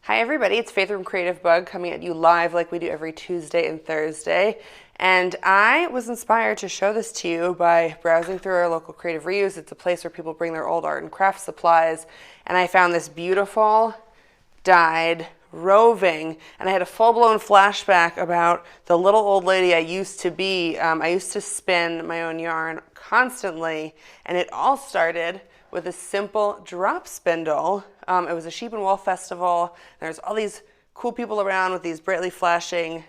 Hi everybody, it's Faith from Creative Bug coming at you live like we do every Tuesday and Thursday. And I was inspired to show this to you by browsing through our local Creative Reuse. It's a place where people bring their old art and craft supplies. And I found this beautiful dyed roving, and I had a full-blown flashback about the little old lady I used to be. I used to spin my own yarn constantly, and it all started with a simple drop spindle. It was a sheep and wool festival. There's all these cool people around with these brightly flashing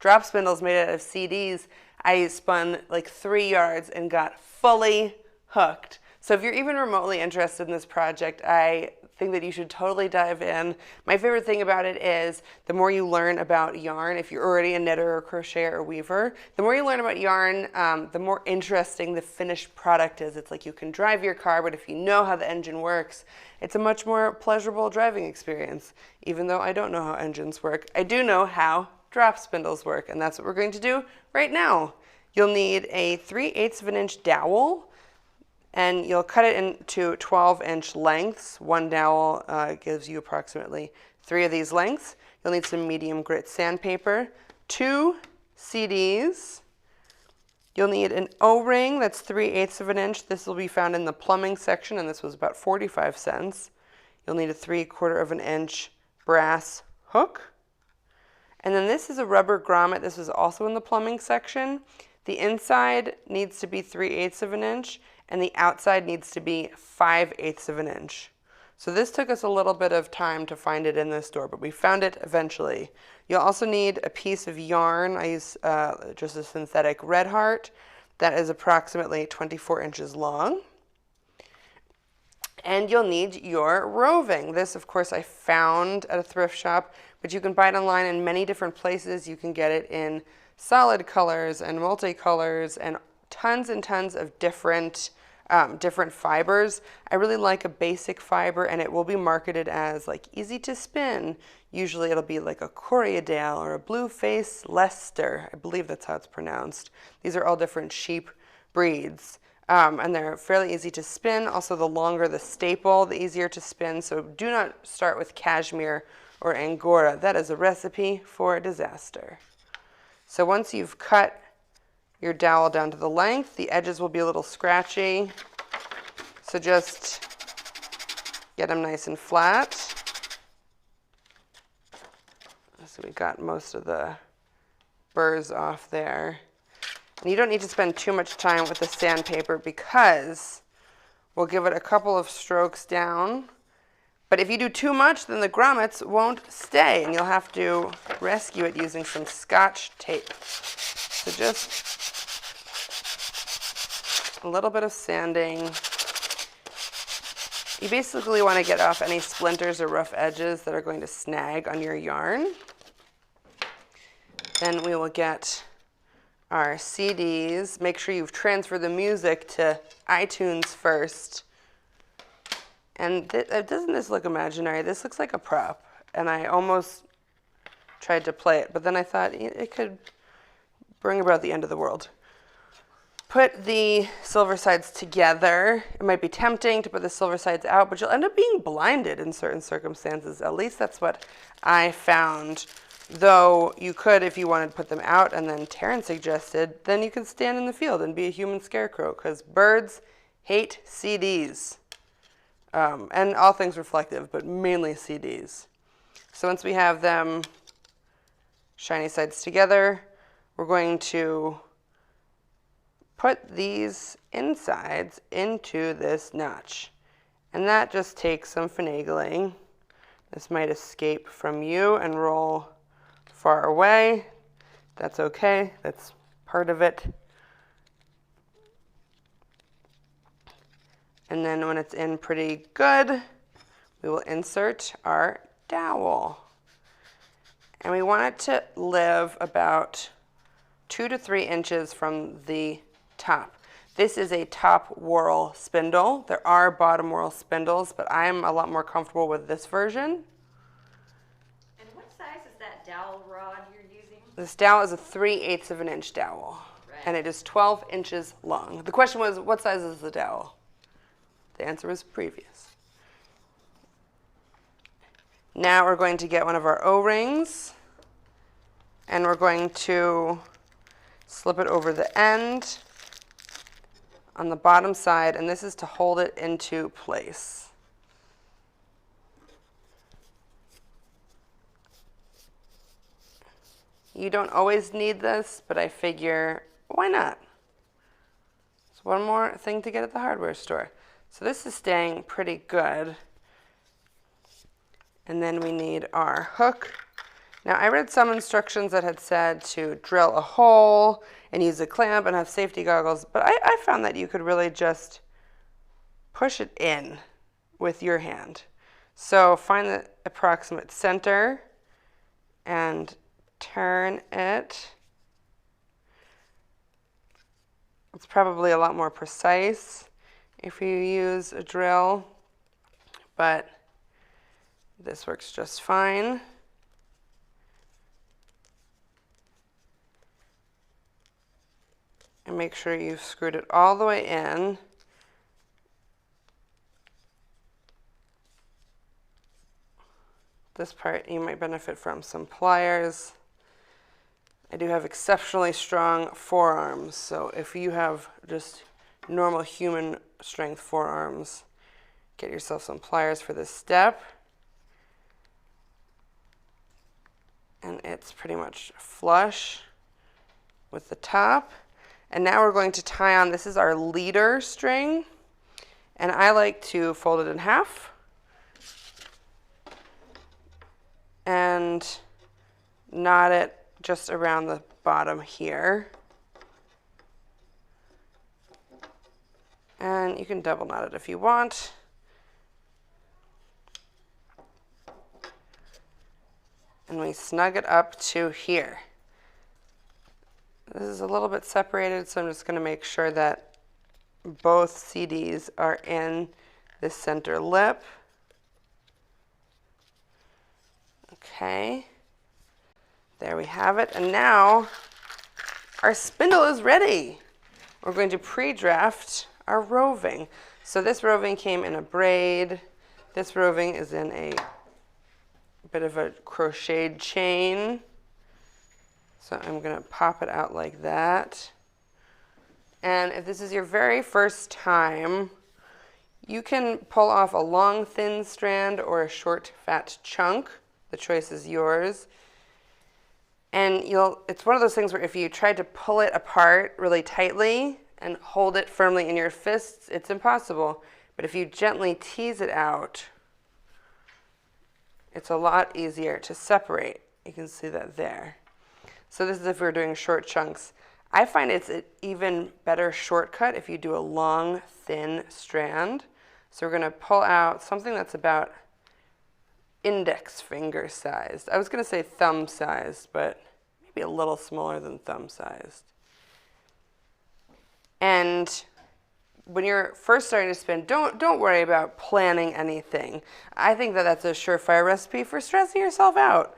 drop spindles made out of CDs. I spun like 3 yards and got fully hooked. So if you're even remotely interested in this project, I think that you should totally dive in. My favorite thing about it is the more you learn about yarn, if you're already a knitter or crocheter or weaver, the more you learn about yarn, the more interesting the finished product is. It's like you can drive your car, but if you know how the engine works, it's a much more pleasurable driving experience. Even though I don't know how engines work, I do know how drop spindles work, and that's what we're going to do right now. You'll need a 3/8 of an inch dowel, and you'll cut it into 12-inch lengths. One dowel gives you approximately 3 of these lengths. You'll need some medium grit sandpaper, 2 CDs. You'll need an O-ring that's 3/8 of an inch. This will be found in the plumbing section, and this was about 45 cents. You'll need a 3/4 of an inch brass hook. And then this is a rubber grommet. This was also in the plumbing section. The inside needs to be 3/8 of an inch, and the outside needs to be 5/8 of an inch. So this took us a little bit of time to find it in this store, but we found it eventually. You'll also need a piece of yarn. I use just a synthetic Red Heart that is approximately 24 inches long. And you'll need your roving. This, of course, I found at a thrift shop, but you can buy it online in many different places. You can get it in solid colors and multicolors and tons of different fibers. I really like a basic fiber, and it will be marketed as like easy to spin. Usually it'll be like a Corriedale or a Blueface Leicester. I believe that's how it's pronounced. These are all different sheep breeds. And they're fairly easy to spin. Also, the longer the staple, the easier to spin. So do not start with cashmere or Angora. That is a recipe for disaster. So once you've cut your dowel down to the length, the edges will be a little scratchy. So just get them nice and flat. So we got most of the burrs off there. And you don't need to spend too much time with the sandpaper because we'll give it a couple of strokes down. But if you do too much, then the grommets won't stay, and you'll have to rescue it using some Scotch tape. So just a little bit of sanding. You basically want to get off any splinters or rough edges that are going to snag on your yarn. Then we will get our CDs. Make sure you've transferred the music to iTunes first. And doesn't this look imaginary? This looks like a prop, and I almost tried to play it, but then I thought it could bring about the end of the world. Put the silver sides together. It might be tempting to put the silver sides out, but you'll end up being blinded in certain circumstances. At least that's what I found. Though you could, if you wanted to put them out, and then Taryn suggested, then you could stand in the field and be a human scarecrow, because birds hate CDs. And all things reflective, but mainly CDs. So once we have them shiny sides together, we're going to put these insides into this notch. And that just takes some finagling. This might escape from you and roll far away. That's okay, that's part of it. And then when it's in pretty good, we will insert our dowel. And we want it to live about 2 to 3 inches from the top. This is a top whorl spindle. There are bottom whorl spindles, but I'm a lot more comfortable with this version. And what size is that dowel rod you're using? This dowel is a 3/8 of an inch dowel, right, and it is 12 inches long. The question was, what size is the dowel? The answer was previous. Now we're going to get one of our O-rings and we're going to slip it over the end on the bottom side, and this is to hold it into place. You don't always need this, but I figure, why not? It's one more thing to get at the hardware store. So this is staying pretty good. And then we need our hook. Now I read some instructions that had said to drill a hole and use a clamp and have safety goggles, but I found that you could really just push it in with your hand. So find the approximate center and turn it. It's probably a lot more precise if you use a drill, but this works just fine. And make sure you've screwed it all the way in. This part you might benefit from some pliers. I do have exceptionally strong forearms, so if you have just normal human strength forearms, get yourself some pliers for this step. And it's pretty much flush with the top. And now we're going to tie on, this is our leader string, and I like to fold it in half and knot it just around the bottom here. And you can double knot it if you want. And we snug it up to here. This is a little bit separated, so I'm just going to make sure that both CDs are in this center lip. Okay, there we have it. And now our spindle is ready. We're going to pre-draft our roving. So this roving came in a braid. This roving is in a bit of a crocheted chain. So I'm going to pop it out like that. And if this is your very first time, you can pull off a long, thin strand or a short, fat chunk. The choice is yours. And it's one of those things where if you try to pull it apart really tightly and hold it firmly in your fists, it's impossible. But if you gently tease it out, it's a lot easier to separate. You can see that there. So this is if we're doing short chunks. I find it's an even better shortcut if you do a long, thin strand. So we're going to pull out something that's about index finger sized. I was going to say thumb sized, but maybe a little smaller than thumb sized. And when you're first starting to spin, don't worry about planning anything. I think that that's a surefire recipe for stressing yourself out.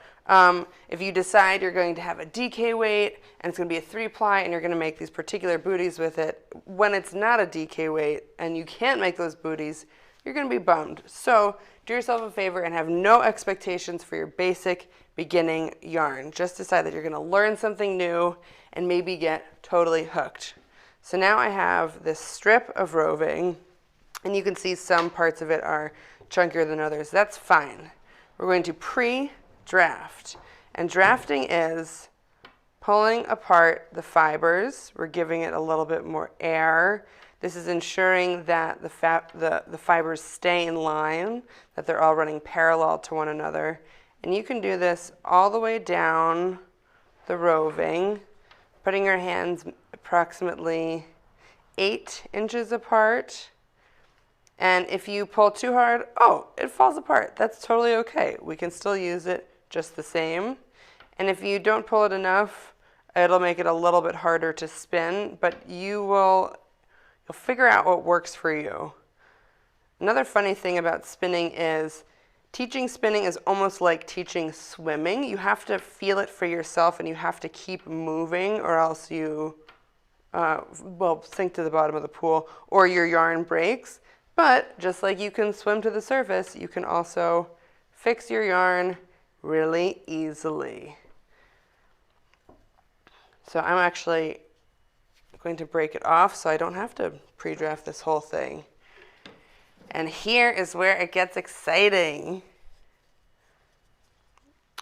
If you decide you're going to have a DK weight and it's going to be a 3-ply and you're going to make these particular booties with it, when it's not a DK weight and you can't make those booties, you're going to be bummed. So do yourself a favor and have no expectations for your basic beginning yarn. Just decide that you're going to learn something new and maybe get totally hooked. So now I have this strip of roving, and you can see some parts of it are chunkier than others. That's fine. We're going to pre-draft. And drafting is pulling apart the fibers. We're giving it a little bit more air. This is ensuring that the fibers stay in line, that they're all running parallel to one another. And you can do this all the way down the roving, putting your hands approximately 8 inches apart. And if you pull too hard, oh, it falls apart. That's totally okay. We can still use it just the same. And if you don't pull it enough, it'll make it a little bit harder to spin, but you'll figure out what works for you. Another funny thing about spinning is teaching spinning is almost like teaching swimming. You have to feel it for yourself and you have to keep moving, or else you sink to the bottom of the pool or your yarn breaks. But just like you can swim to the surface, you can also fix your yarn really easily. So I'm actually going to break it off so I don't have to pre-draft this whole thing. And here is where it gets exciting.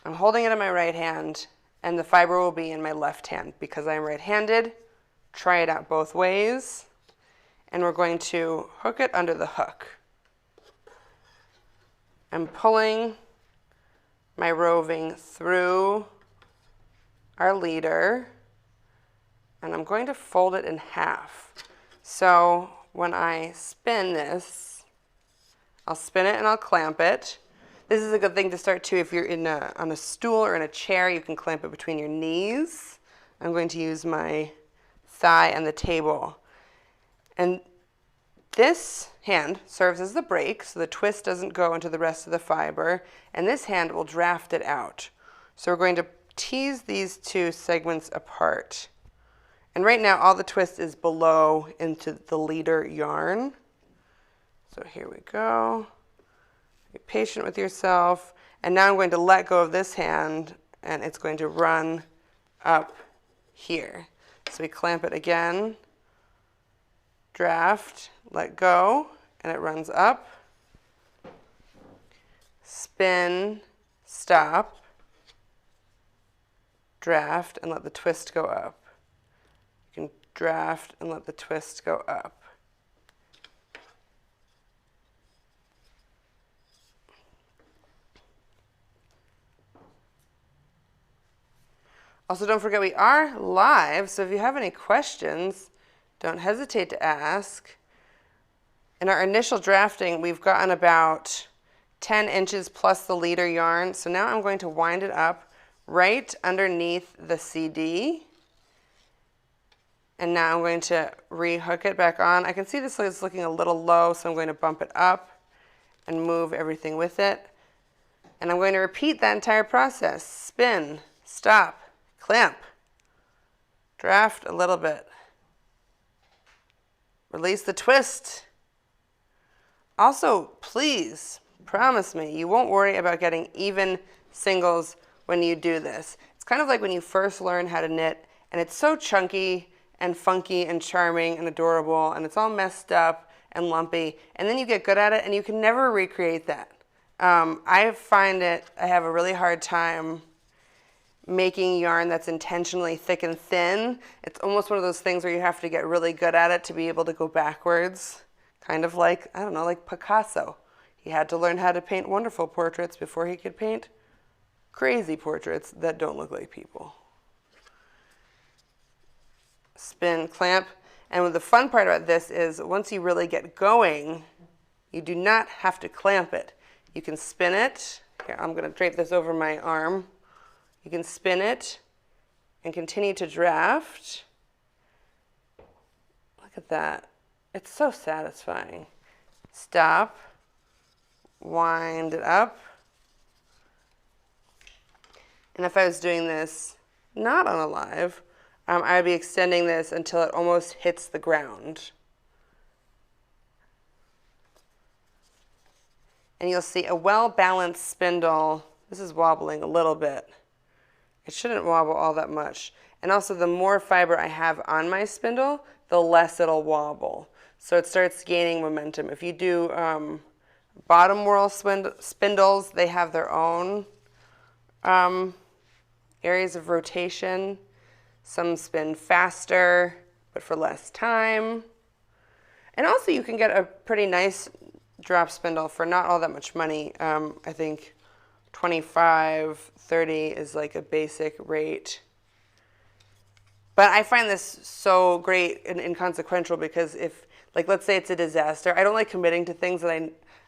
I'm holding it in my right hand, and the fiber will be in my left hand because I'm right-handed. Try it out both ways. And we're going to hook it under the hook. I'm pulling my roving through our leader, and I'm going to fold it in half. So when I spin this, I'll spin it and I'll clamp it. This is a good thing to start too. If you're on a stool or in a chair, you can clamp it between your knees. I'm going to use my thigh and the table. And this hand serves as the break, so the twist doesn't go into the rest of the fiber, and this hand will draft it out. So we're going to tease these two segments apart. And right now, all the twist is below into the leader yarn. So here we go. Be patient with yourself. And now I'm going to let go of this hand, and it's going to run up here. So we clamp it again, draft, let go, and it runs up. Spin, stop, draft, and let the twist go up. You can draft and let the twist go up. Also, don't forget we are live, so if you have any questions, don't hesitate to ask. In our initial drafting, we've gotten about 10 inches plus the leader yarn. So now I'm going to wind it up right underneath the CD. And now I'm going to re-hook it back on. I can see this is looking a little low, so I'm going to bump it up and move everything with it. And I'm going to repeat that entire process. Spin, stop, clamp, draft a little bit. Release the twist. Also, please promise me you won't worry about getting even singles when you do this. It's kind of like when you first learn how to knit and it's so chunky and funky and charming and adorable and it's all messed up and lumpy, and then you get good at it and you can never recreate that. I find I have a really hard time making yarn that's intentionally thick and thin. It's almost one of those things where you have to get really good at it to be able to go backwards. Kind of like, I don't know, like Picasso. He had to learn how to paint wonderful portraits before he could paint crazy portraits that don't look like people. Spin, clamp. And the fun part about this is once you really get going, you do not have to clamp it. You can spin it. Here, I'm going to drape this over my arm. You can spin it and continue to draft. Look at that. It's so satisfying. Stop, wind it up. And if I was doing this not on a live, I would be extending this until it almost hits the ground. And you'll see a well-balanced spindle. This is wobbling a little bit. It shouldn't wobble all that much. And also, the more fiber I have on my spindle, the less it'll wobble. So it starts gaining momentum. If you do bottom whirl spindles, they have their own areas of rotation. Some spin faster, but for less time. And also, you can get a pretty nice drop spindle for not all that much money. I think 25, 30 is like a basic rate. But I find this so great and inconsequential because if, like, let's say it's a disaster. I don't like committing to things that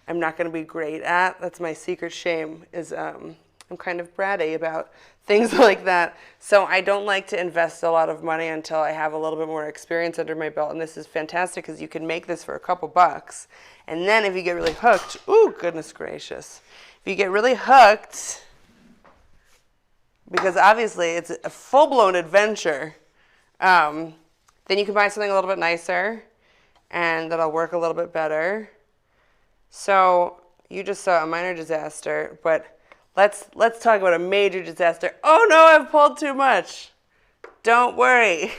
I'm not going to be great at. That's my secret shame, is I'm kind of bratty about things like that. So I don't like to invest a lot of money until I have a little bit more experience under my belt. And this is fantastic because you can make this for a couple bucks. And then if you get really hooked, ooh, goodness gracious. If you get really hooked, because obviously it's a full-blown adventure, then you can buy something a little bit nicer and that'll work a little bit better. So you just saw a minor disaster, but let's talk about a major disaster. Oh no, I've pulled too much. Don't worry.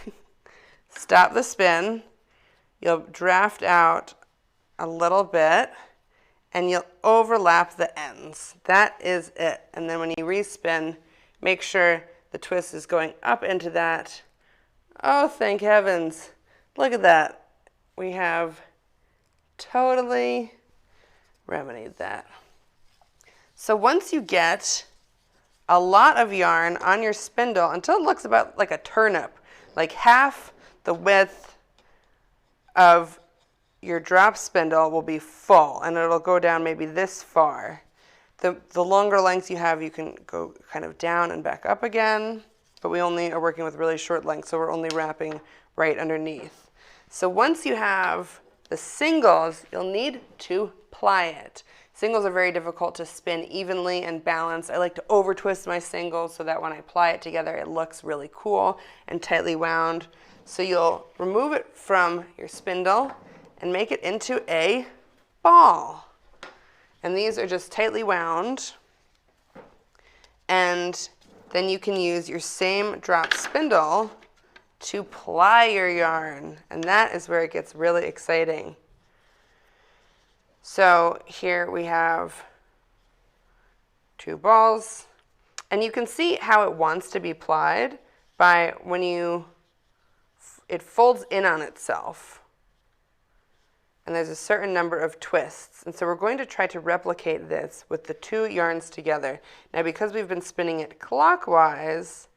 Stop the spin. You'll draft out a little bit, and you'll overlap the ends. That is it. And then when you respin, make sure the twist is going up into that. Oh, thank heavens. Look at that. We have totally remedied that. So once you get a lot of yarn on your spindle until it looks about like a turnip, like half the width of your drop spindle will be full, and it'll go down maybe this far. The longer lengths you have, you can go kind of down and back up again, but we only are working with really short lengths, so we're only wrapping right underneath. So once you have the singles, you'll need to ply it. Singles are very difficult to spin evenly and balance. I like to over twist my singles so that when I ply it together, it looks really cool and tightly wound. So you'll remove it from your spindle and make it into a ball. And these are just tightly wound. And then you can use your same drop spindle to ply your yarn. And that is where it gets really exciting. So here we have 2 balls. And you can see how it wants to be plied by when it folds in on itself. And there's a certain number of twists. And so we're going to try to replicate this with the 2 yarns together. Now because we've been spinning it clockwise,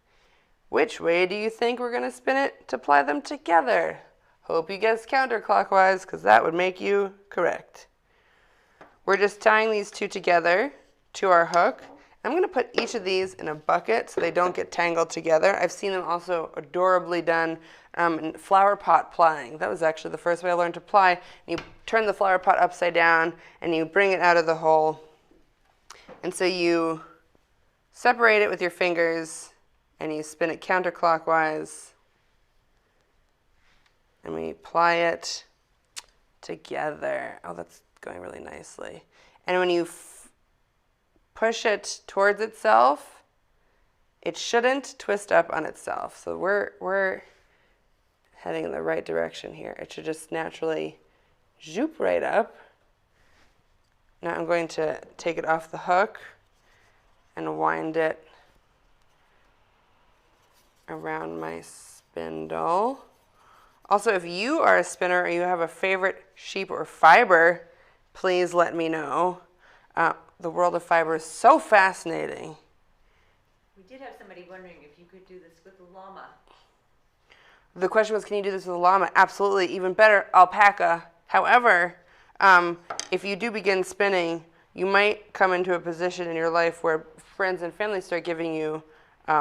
which way do you think we're going to spin it to ply them together? Hope you guess counterclockwise, because that would make you correct. We're just tying these 2 together to our hook. I'm going to put each of these in a bucket so they don't get tangled together. I've seen them also adorably done in flower pot plying. That was actually the first way I learned to ply. You turn the flower pot upside down and you bring it out of the hole. And so you separate it with your fingers and you spin it counterclockwise. And we ply it together. Oh, that's going really nicely. And when you push it towards itself, it shouldn't twist up on itself. So we're heading in the right direction here. It should just naturally zoop right up. Now I'm going to take it off the hook and wind it around my spindle. Also, if you are a spinner or you have a favorite sheep or fiber, please let me know. The world of fiber is so fascinating. We did have somebody wondering if you could do this with a llama. The question was, can you do this with a llama? Absolutely. Even better, alpaca. However, if you do begin spinning, you might come into a position in your life where friends and family start giving you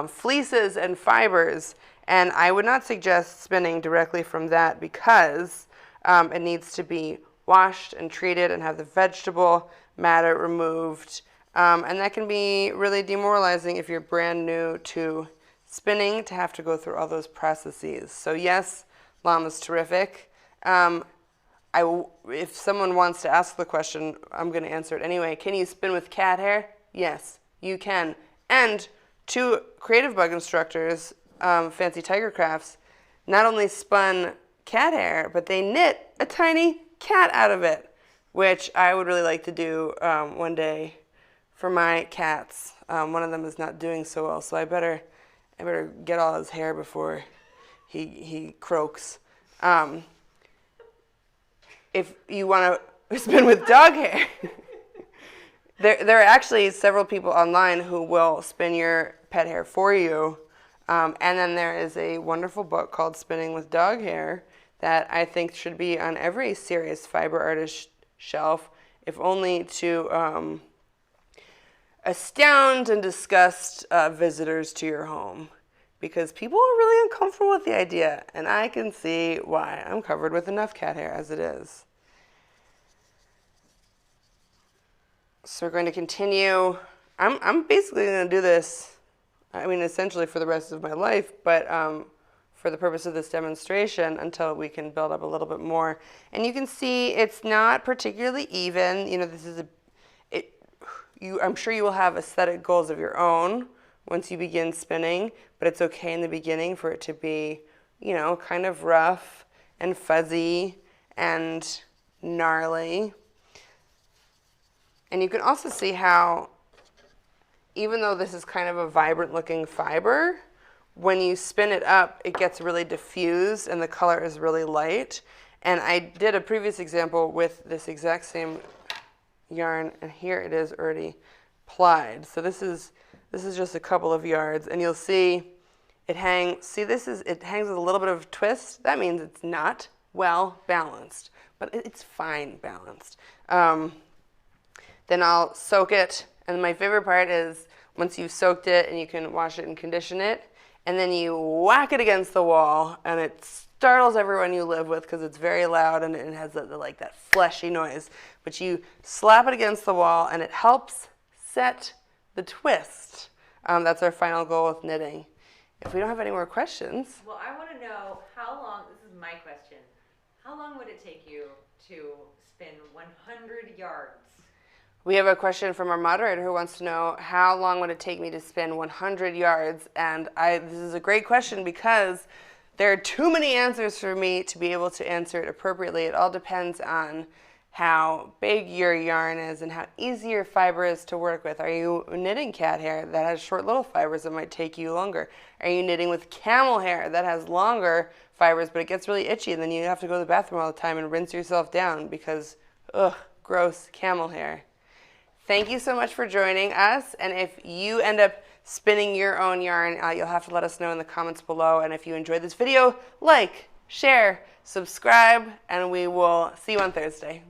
fleeces and fibers. And I would not suggest spinning directly from that because it needs to be washed and treated and have the vegetable matter removed. And that can be really demoralizing if you're brand new to spinning, to have to go through all those processes. So yes, llama's terrific. If someone wants to ask the question, I'm going to answer it anyway. Can you spin with cat hair? Yes, you can. And 2 Creative Bug instructors, Fancy Tiger Crafts, not only spun cat hair, but they knit a tiny cat out of it, which I would really like to do one day for my cats. One of them is not doing so well, so I better get all his hair before he croaks. If you want to spin with dog hair, there are actually several people online who will spin your pet hair for you. And then there is a wonderful book called Spinning with Dog Hair that I think should be on every serious fiber artist shelf, if only to astound and disgust visitors to your home. Because people are really uncomfortable with the idea, and I can see why. I'm covered with enough cat hair as it is. So we're going to continue. I'm basically going to do this, I mean, essentially for the rest of my life, but for the purpose of this demonstration until we can build up a little bit more. And you can see it's not particularly even. You know, I'm sure you will have aesthetic goals of your own once you begin spinning, but it's okay in the beginning for it to be, kind of rough and fuzzy and gnarly. And you can also see how, even though this is kind of a vibrant looking fiber, when you spin it up, it gets really diffused and the color is really light. And I did a previous example with this exact same yarn, and here it is already plied. So this is just a couple of yards, and you'll see it hangs. It hangs with a little bit of twist. That means it's not well balanced, but it's fine balanced. Then I'll soak it, and my favorite part is once you've soaked it and you can wash it and condition it, and then you whack it against the wall, and it startles everyone you live with because it's very loud and it has that fleshy noise. But you slap it against the wall, and it helps set the twist. That's our final goal with knitting. If we don't have any more questions. Well, I want to know how long, this is my question, how long would it take you to spin 100 yards? We have a question from our moderator who wants to know how long would it take me to spin 100 yards? And this is a great question because there are too many answers for me to be able to answer it appropriately. It all depends on how big your yarn is and how easy your fiber is to work with. Are you knitting cat hair that has short little fibers that might take you longer? Are you knitting with camel hair that has longer fibers but it gets really itchy and then you have to go to the bathroom all the time and rinse yourself down because, gross camel hair. Thank you so much for joining us, and if you end up spinning your own yarn, you'll have to let us know in the comments below. And if you enjoyed this video, like, share, subscribe, and we will see you on Thursday.